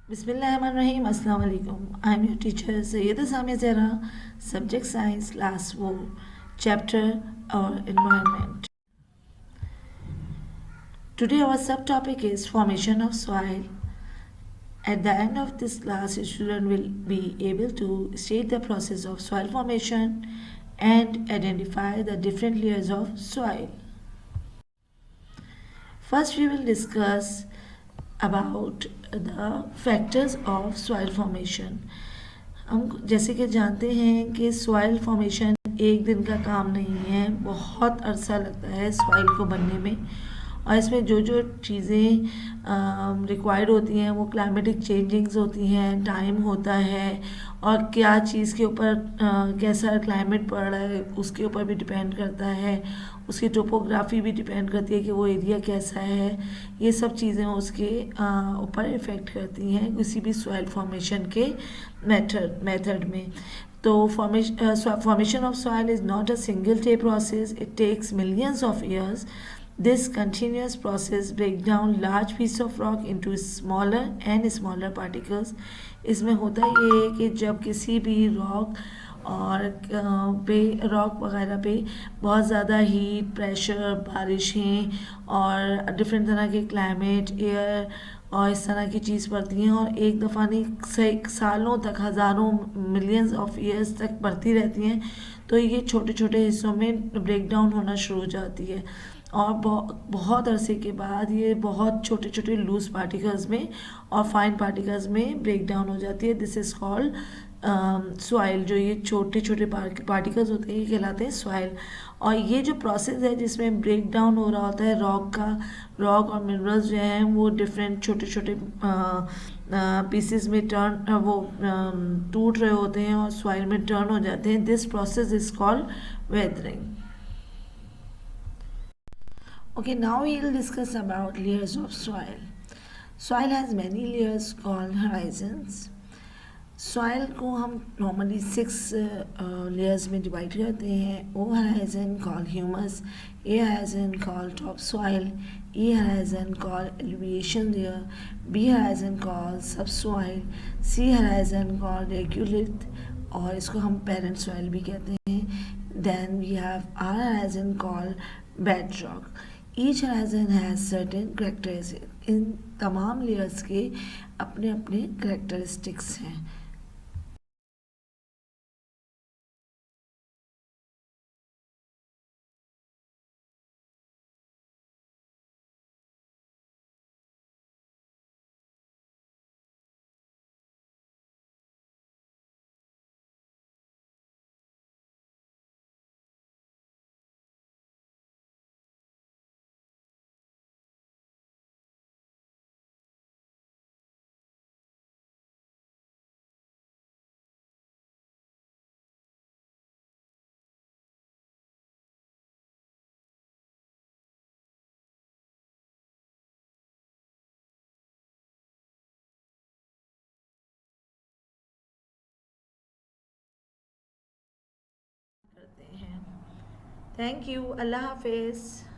Bismillahirrahmanirrahim. Assalamu alaikum. I am your teacher Sayyida Samia Zehra, subject science, class 4, chapter our environment. Today our subtopic is formation of soil. At the end of this class, your student will be able to state the process of soil formation and identify the different layers of soil. First, we will discuss about the factors of soil formation. हम जैसे कि जानते हैं कि soil formation एक दिन का काम नहीं है, बहुत अरसा लगता है सॉइल को बनने में। और इसमें जो जो चीज़ें रिक्वायर्ड होती हैं वो क्लाइमेटिक चेंजिंग्स होती हैं, टाइम होता है, और क्या चीज़ के ऊपर कैसा क्लाइमेट पड़ रहा है उसके ऊपर भी डिपेंड करता है, उसकी टोपोग्राफी भी डिपेंड करती है कि वो एरिया कैसा है। ये सब चीज़ें उसके ऊपर इफ़ेक्ट करती हैं किसी भी सॉइल फॉर्मेशन के मेथड में। तो formation of soil is not a single day process, it takes millions of years. This continuous process breaks down large piece of rock into smaller and smaller particles. इसमें होता ये है कि जब किसी भी रॉक और पे रॉक वगैरह पे बहुत ज़्यादा हीट, प्रेशर, बारिशें और डिफरेंट तरह के क्लाइमेट, एयर और इस तरह की चीज़ पड़ती हैं और एक दफ़ा नहीं सालों तक, हज़ारों, मिलियंस ऑफ ईयर्स तक बढ़ती रहती हैं, तो ये छोटे छोटे हिस्सों में ब्रेक डाउन होना शुरू हो जाती है और बहुत अरसे के बाद ये बहुत छोटे छोटे लूज पार्टिकल्स में और फाइन पार्टिकल्स में ब्रेक डाउन हो जाती है। This is called soil. जो ये छोटे छोटे पार्टिकल्स होते हैं ये कहलाते हैं सॉइल। और ये जो प्रोसेस है जिसमें ब्रेक डाउन हो रहा होता है रॉक और मिनरल्स जो हैं वो डिफरेंट छोटे छोटे पीसेस में टूट रहे होते हैं और सॉइल में टर्न हो जाते हैं। This process is called weathering. Okay, now we will discuss about layers of soil. Soil has many layers called horizons. Soil को हम नॉर्मली 6 लेयर्स में डिवाइड करते हैं. O horizon called humus, A horizon called top soil, E horizon called elevation layer, B horizon called sub soil, C horizon called regolith और इसको हम parent soil भी कहते हैं. Then we have R horizon called bed rock. Each horizon has certain characteristics. इन तमाम layers के अपने अपने करेक्टरिस्टिक्स हैं. करते हैं. Thank you. अल्लाह हाफिज़.